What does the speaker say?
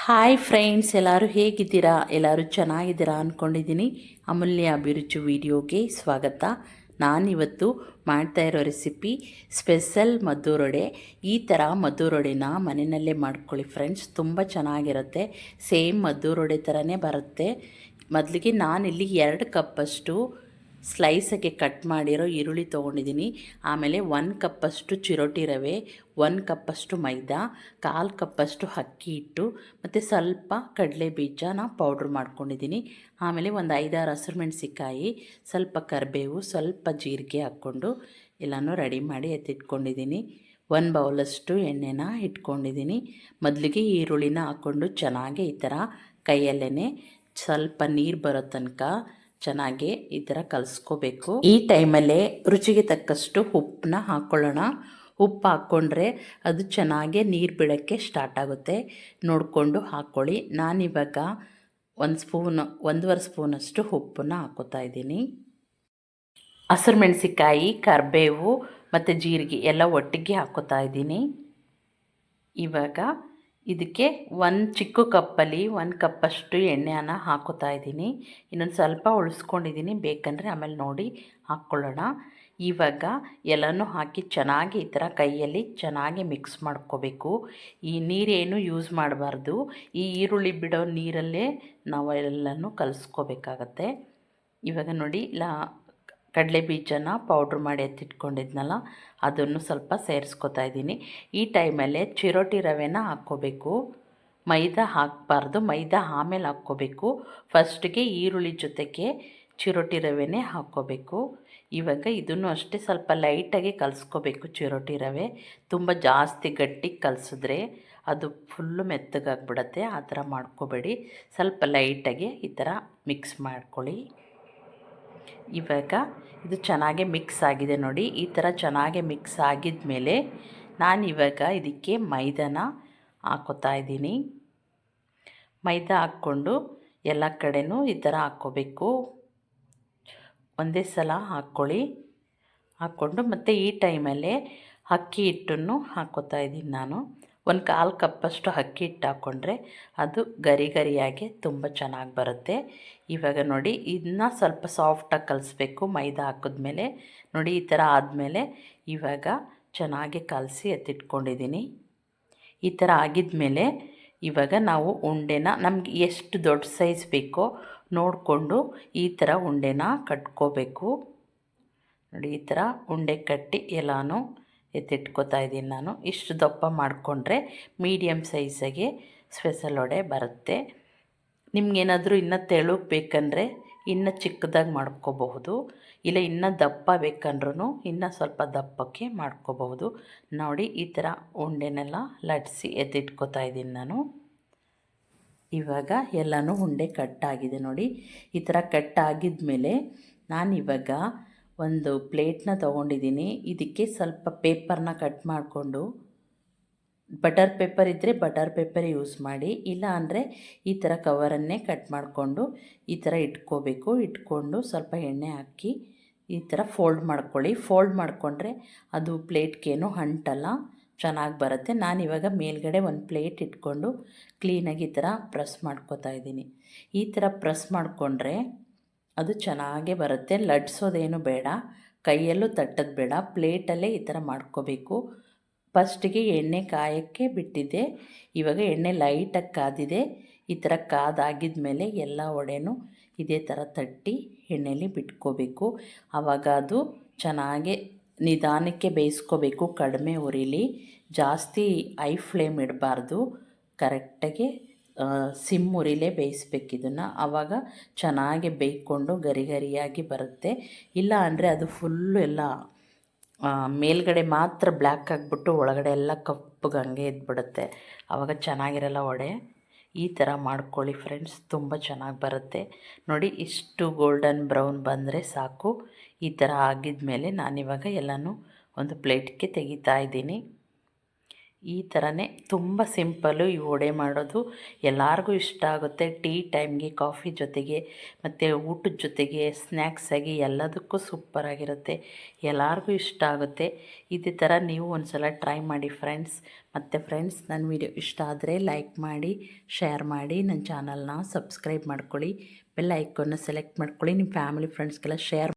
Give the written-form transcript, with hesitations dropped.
Hi friends, ಎಲ್ಲರೂ ಹೇಗಿದ್ದೀರಾ? ಎಲ್ಲರೂ ಚೆನ್ನಾಗಿದ್ದೀರಾ ಅಂದ್ಕೊಂಡಿದ್ದೀನಿ. ಅಮೂಲ್ಯ ಅಭಿರುಚಿ ವಿಡಿಯೋಗೆ ಸ್ವಾಗತ. ನಾನಿವತ್ತು ಮಾಡ್ತಾ ಇರೋ ರೆಸಿಪಿ ಸ್ಪೆಷಲ್ ಮದ್ದೂರೊಡೆ. ಈ ಥರ ಮದ್ದೂರೊಡೆನ ಮನೆಯಲ್ಲೇ ಮಾಡ್ಕೊಳ್ಳಿ ಫ್ರೆಂಡ್ಸ್, ತುಂಬ ಚೆನ್ನಾಗಿರುತ್ತೆ. ಸೇಮ್ ಮದ್ದೂರೊಡೆ ಥರನೇ ಬರುತ್ತೆ. ಮೊದಲಿಗೆ ನಾನಿಲ್ಲಿ 2 ಕಪ್ಪಷ್ಟು ಸ್ಲೈಸಾಗೆ ಕಟ್ ಮಾಡಿರೋ ಈರುಳ್ಳಿ ತೊಗೊಂಡಿದ್ದೀನಿ. ಆಮೇಲೆ 1 ಕಪ್ಪಷ್ಟು ಚಿರೋಟಿ ರವೆ, 1 ಕಪ್ಪಷ್ಟು ಮೈದಾ, 1/4 ಕಪ್ಪಷ್ಟು ಅಕ್ಕಿ ಹಿಟ್ಟು ಮತ್ತು ಸ್ವಲ್ಪ ಕಡಲೆ ಬೀಜನ ಪೌಡ್ರ್ ಮಾಡ್ಕೊಂಡಿದ್ದೀನಿ. ಆಮೇಲೆ ಒಂದು 5-6 ಹಸಿರುಮೆಣಸಿಕಾಯಿ, ಸ್ವಲ್ಪ ಕರಿಬೇವು, ಸ್ವಲ್ಪ ಜೀರಿಗೆ ಹಾಕ್ಕೊಂಡು ಎಲ್ಲನೂ ರೆಡಿ ಮಾಡಿ ಎತ್ತಿಟ್ಕೊಂಡಿದ್ದೀನಿ. 1 ಬೌಲಷ್ಟು ಎಣ್ಣೆನ ಇಟ್ಕೊಂಡಿದ್ದೀನಿ. ಮೊದಲಿಗೆ ಈರುಳ್ಳಿನ ಹಾಕ್ಕೊಂಡು ಚೆನ್ನಾಗಿ ಈ ಥರ ಕೈಯಲ್ಲೇ ಸ್ವಲ್ಪ ನೀರು ಬರೋ ತನಕ ಚೆನ್ನಾಗಿ ಈ ಥರ ಕಲಿಸ್ಕೋಬೇಕು. ಈ ಟೈಮಲ್ಲೇ ರುಚಿಗೆ ತಕ್ಕಷ್ಟು ಉಪ್ಪನ್ನ ಹಾಕ್ಕೊಳ್ಳೋಣ. ಉಪ್ಪು ಹಾಕ್ಕೊಂಡ್ರೆ ಅದು ಚೆನ್ನಾಗೇ ನೀರು ಬಿಡೋಕ್ಕೆ ಸ್ಟಾರ್ಟ್ ಆಗುತ್ತೆ. ನೋಡಿಕೊಂಡು ಹಾಕ್ಕೊಳ್ಳಿ. ನಾನಿವಾಗ 1 ಸ್ಪೂನಷ್ಟು ಉಪ್ಪನ್ನ ಹಾಕ್ಕೋತಾ ಇದ್ದೀನಿ. ಹಸಿರು ಮೆಣಸಿಕಾಯಿ, ಕರಿಬೇವು ಮತ್ತು ಜೀರಿಗೆ ಎಲ್ಲ ಒಟ್ಟಿಗೆ ಹಾಕ್ಕೋತಾ ಇದ್ದೀನಿ. ಇವಾಗ ಇದಕ್ಕೆ 1 ಚಿಕ್ಕ ಕಪ್ಪಲ್ಲಿ 1 ಕಪ್ಪಷ್ಟು ಎಣ್ಣೆನ ಹಾಕೋತಾ ಇದ್ದೀನಿ. ಇನ್ನೊಂದು ಸ್ವಲ್ಪ ಉಳಿಸ್ಕೊಂಡಿದ್ದೀನಿ, ಬೇಕಂದರೆ ಆಮೇಲೆ ನೋಡಿ ಹಾಕ್ಕೊಳ್ಳೋಣ. ಇವಾಗ ಎಲ್ಲನೂ ಹಾಕಿ ಚೆನ್ನಾಗಿ ಈ ಥರ ಕೈಯಲ್ಲಿ ಚೆನ್ನಾಗಿ ಮಿಕ್ಸ್ ಮಾಡ್ಕೋಬೇಕು. ಈ ನೀರೇನು ಯೂಸ್ ಮಾಡಬಾರ್ದು. ಈ ಈರುಳ್ಳಿ ಬಿಡೋ ನೀರಲ್ಲೇ ನಾವು ಎಲ್ಲನೂ ಕಲಿಸ್ಕೋಬೇಕಾಗತ್ತೆ. ಇವಾಗ ನೋಡಿ ಕಡಲೆ ಬೀಜನ ಪೌಡ್ರ್ ಮಾಡಿ ಎತ್ತಿಟ್ಕೊಂಡಿದ್ನಲ್ಲ, ಅದನ್ನು ಸ್ವಲ್ಪ ಸೇರಿಸ್ಕೊತಾ ಇದ್ದೀನಿ. ಈ ಟೈಮಲ್ಲೇ ಚಿರೋಟಿ ರವೆನ ಹಾಕ್ಕೋಬೇಕು. ಮೈದಾ ಹಾಕಬಾರ್ದು, ಮೈದಾ ಆಮೇಲೆ ಹಾಕ್ಕೋಬೇಕು. ಫಸ್ಟಿಗೆ ಈರುಳ್ಳಿ ಜೊತೆಗೆ ಚಿರೋಟಿ ರವೆನೇ ಹಾಕ್ಕೋಬೇಕು. ಇವಾಗ ಇದನ್ನು ಅಷ್ಟೇ ಸ್ವಲ್ಪ ಲೈಟಾಗಿ ಕಲಿಸ್ಕೋಬೇಕು. ಚಿರೋಟಿ ರವೆ ತುಂಬ ಜಾಸ್ತಿ ಗಟ್ಟಿಗೆ ಕಲಿಸಿದ್ರೆ ಅದು ಫುಲ್ಲು ಮೆತ್ತಗಾಗ್ಬಿಡತ್ತೆ. ಆ ಥರ ಮಾಡ್ಕೋಬೇಡಿ, ಸ್ವಲ್ಪ ಲೈಟಾಗಿ ಈ ಥರ ಮಿಕ್ಸ್ ಮಾಡ್ಕೊಳ್ಳಿ. ಇವಾಗ ಇದು ಚೆನ್ನಾಗಿ ಮಿಕ್ಸ್ ಆಗಿದೆ ನೋಡಿ. ಈ ಥರ ಚೆನ್ನಾಗಿ ಮಿಕ್ಸ್ ಆಗಿದ ಮೇಲೆ ನಾನಿವಾಗ ಇದಕ್ಕೆ ಮೈದಾನ ಹಾಕ್ಕೋತಾ ಇದ್ದೀನಿ. ಮೈದಾ ಹಾಕ್ಕೊಂಡು ಎಲ್ಲ ಕಡೆನೂ ಈ ಥರ ಹಾಕ್ಕೋಬೇಕು. ಒಂದೇ ಸಲ ಹಾಕ್ಕೊಳ್ಳಿ. ಹಾಕ್ಕೊಂಡು ಮತ್ತು ಈ ಟೈಮಲ್ಲೇ ಅಕ್ಕಿ ಹಿಟ್ಟನ್ನು ಹಾಕ್ಕೋತಾ ಇದ್ದೀನಿ ನಾನು. 1/4 ಕಪ್ಪಷ್ಟು ಅಕ್ಕಿ ಹಿಟ್ಟು ಹಾಕ್ಕೊಂಡ್ರೆ ಅದು ಗರಿ ಗರಿಯಾಗಿ ತುಂಬ ಚೆನ್ನಾಗಿ ಬರುತ್ತೆ. ಇವಾಗ ನೋಡಿ ಇದನ್ನ ಸ್ವಲ್ಪ ಸಾಫ್ಟಾಗಿ ಕಲಿಸ್ಬೇಕು. ಮೈದಾ ಹಾಕಿದ್ಮೇಲೆ ನೋಡಿ ಈ ಥರ ಆದಮೇಲೆ ಇವಾಗ ಚೆನ್ನಾಗಿ ಕಲಸಿ ಎತ್ತಿಟ್ಕೊಂಡಿದ್ದೀನಿ. ಈ ಥರ ಆಗಿದ್ಮೇಲೆ ಇವಾಗ ನಾವು ಉಂಡೆನ ನಮ್ಗೆ ಎಷ್ಟು ದೊಡ್ಡ ಸೈಜ್ ಬೇಕೋ ನೋಡಿಕೊಂಡು ಈ ಥರ ಉಂಡೆನ ಕಟ್ಕೋಬೇಕು. ನೋಡಿ ಈ ಥರ ಉಂಡೆ ಕಟ್ಟಿ ಎಲ್ಲನೂ ಎತ್ತಿಟ್ಕೋತಾ ಇದ್ದೀನಿ ನಾನು. ಇಷ್ಟು ದಪ್ಪ ಮಾಡಿಕೊಂಡ್ರೆ ಮೀಡಿಯಮ್ ಸೈಜಾಗೆ ಸ್ಪೆಷಲ್ ವಡೆ ಬರುತ್ತೆ. ನಿಮಗೇನಾದರೂ ಇನ್ನೂ ತೆಳುಗೆ ಬೇಕಂದರೆ ಇನ್ನೂ ಚಿಕ್ಕದಾಗಿ ಮಾಡ್ಕೋಬಹುದು, ಇಲ್ಲ ಇನ್ನೂ ದಪ್ಪ ಬೇಕಂದ್ರೂ ಇನ್ನೂ ಸ್ವಲ್ಪ ದಪ್ಪಕ್ಕೆ ಮಾಡ್ಕೋಬಹುದು. ನೋಡಿ ಈ ಥರ ಉಂಡೆನೆಲ್ಲ ಲಟ್ಟಿಸಿ ಎತ್ತಿಟ್ಕೋತಾ ಇದ್ದೀನಿ ನಾನು. ಇವಾಗ ಎಲ್ಲನೂ ಉಂಡೆ ಕಟ್ಟಾಗಿದೆ ನೋಡಿ. ಈ ಥರ ಕಟ್ಟಾಗಿದ ಮೇಲೆ ನಾನಿವಾಗ ಒಂದು ಪ್ಲೇಟ್ನ ತೊಗೊಂಡಿದ್ದೀನಿ. ಇದಕ್ಕೆ ಸ್ವಲ್ಪ ಪೇಪರ್ನ ಕಟ್ ಮಾಡಿಕೊಂಡು, ಬಟರ್ ಪೇಪರ್ ಇದ್ದರೆ ಬಟರ್ ಪೇಪರ್ ಯೂಸ್ ಮಾಡಿ, ಇಲ್ಲ ಅಂದರೆ ಈ ಥರ ಕವರನ್ನೇ ಕಟ್ ಮಾಡಿಕೊಂಡು ಈ ಥರ ಇಟ್ಕೋಬೇಕು. ಇಟ್ಕೊಂಡು ಸ್ವಲ್ಪ ಎಣ್ಣೆ ಹಾಕಿ ಈ ಥರ ಫೋಲ್ಡ್ ಮಾಡ್ಕೊಳ್ಳಿ. ಫೋಲ್ಡ್ ಮಾಡಿಕೊಂಡ್ರೆ ಅದು ಪ್ಲೇಟ್ಗೇನು ಅಂಟಲ್ಲ, ಚೆನ್ನಾಗಿ ಬರುತ್ತೆ. ನಾನಿವಾಗ ಮೇಲ್ಗಡೆ ಒಂದು ಪ್ಲೇಟ್ ಇಟ್ಕೊಂಡು ಕ್ಲೀನಾಗಿ ಈ ಥರ ಪ್ರೆಸ್ ಮಾಡ್ಕೋತಾ ಇದ್ದೀನಿ. ಈ ಥರ ಪ್ರೆಸ್ ಮಾಡಿಕೊಂಡ್ರೆ ಅದು ಚೆನ್ನಾಗೇ ಬರುತ್ತೆ. ಲಟ್ಸೋದೇನು ಬೇಡ, ಕೈಯಲ್ಲೂ ತಟ್ಟೋದು ಬೇಡ, ಪ್ಲೇಟಲ್ಲೇ ಈ ಥರ ಮಾಡ್ಕೋಬೇಕು. ಫಸ್ಟಿಗೆ ಎಣ್ಣೆ ಕಾಯೋಕ್ಕೆ ಬಿಟ್ಟಿದ್ದೆ, ಇವಾಗ ಎಣ್ಣೆ ಲೈಟಾಗಿ ಕಾದಿದೆ. ಈ ಥರ ಕಾದಾಗಿದ ಮೇಲೆ ಎಲ್ಲ ವಡೆನೂ ಇದೇ ಥರ ತಟ್ಟಿ ಎಣ್ಣೆಲಿ ಬಿಟ್ಕೋಬೇಕು. ಆವಾಗ ಅದು ಚೆನ್ನಾಗಿ ನಿಧಾನಕ್ಕೆ ಬೇಯಿಸ್ಕೋಬೇಕು. ಕಡಿಮೆ ಉರಿಲಿ, ಜಾಸ್ತಿ ಐ ಫ್ಲೇಮ್ ಇಡಬಾರ್ದು, ಕರೆಕ್ಟಾಗಿ ಸಿಮ್ ಉರಿಲೇ ಬೇಯಿಸ್ಬೇಕು ಇದನ್ನು. ಆವಾಗ ಚೆನ್ನಾಗಿ ಬೇಯ್ಕೊಂಡು ಗರಿ ಗರಿಯಾಗಿ ಬರುತ್ತೆ. ಇಲ್ಲ ಅಂದರೆ ಅದು ಫುಲ್ಲು ಎಲ್ಲ ಮೇಲ್ಗಡೆ ಮಾತ್ರ ಬ್ಲ್ಯಾಕ್ ಆಗಿಬಿಟ್ಟು ಒಳಗಡೆ ಎಲ್ಲ ಕಪ್ಪಗೆ ಹಂಗೆ ಇದ್ಬಿಡುತ್ತೆ. ಆವಾಗ ಚೆನ್ನಾಗಿರಲ್ಲ ವಡೆ. ಈ ಥರ ಮಾಡ್ಕೊಳ್ಳಿ ಫ್ರೆಂಡ್ಸ್, ತುಂಬ ಚೆನ್ನಾಗಿ ಬರುತ್ತೆ ನೋಡಿ. ಇಷ್ಟು ಗೋಲ್ಡನ್ ಬ್ರೌನ್ ಬಂದರೆ ಸಾಕು. ಈ ಥರ ಆಗಿದ ಮೇಲೆ ನಾನಿವಾಗ ಎಲ್ಲನೂ ಒಂದು ಪ್ಲೇಟ್ಗೆ ತೆಗಿತಾ ಇದ್ದೀನಿ. ಈ ಥರನೇ ತುಂಬ ಸಿಂಪಲ್ಲು ಈ ವಡೆ ಮಾಡೋದು. ಎಲ್ಲರಿಗೂ ಇಷ್ಟ ಆಗುತ್ತೆ. ಟೀ ಟೈಮ್ಗೆ, ಕಾಫಿ ಜೊತೆಗೆ ಮತ್ತು ಊಟದ ಜೊತೆಗೆ, ಸ್ನ್ಯಾಕ್ಸಾಗಿ ಎಲ್ಲದಕ್ಕೂ ಸೂಪರಾಗಿರುತ್ತೆ. ಎಲ್ಲರಿಗೂ ಇಷ್ಟ ಆಗುತ್ತೆ. ಇದೇ ಥರ ನೀವು ಒಂದು ಸಲ ಟ್ರೈ ಮಾಡಿ ಫ್ರೆಂಡ್ಸ್. ಮತ್ತು ಫ್ರೆಂಡ್ಸ್, ನನ್ನ ವಿಡಿಯೋ ಇಷ್ಟ ಆದರೆ ಲೈಕ್ ಮಾಡಿ, ಶೇರ್ ಮಾಡಿ, ನನ್ನ ಚಾನಲ್ನ ಸಬ್ಸ್ಕ್ರೈಬ್ ಮಾಡ್ಕೊಳ್ಳಿ, ಬೆಲ್ ಐಕಾನ್ನ ಸೆಲೆಕ್ಟ್ ಮಾಡ್ಕೊಳ್ಳಿ, ನಿಮ್ಮ ಫ್ಯಾಮಿಲಿ ಫ್ರೆಂಡ್ಸ್ಗೆಲ್ಲ ಶೇರ್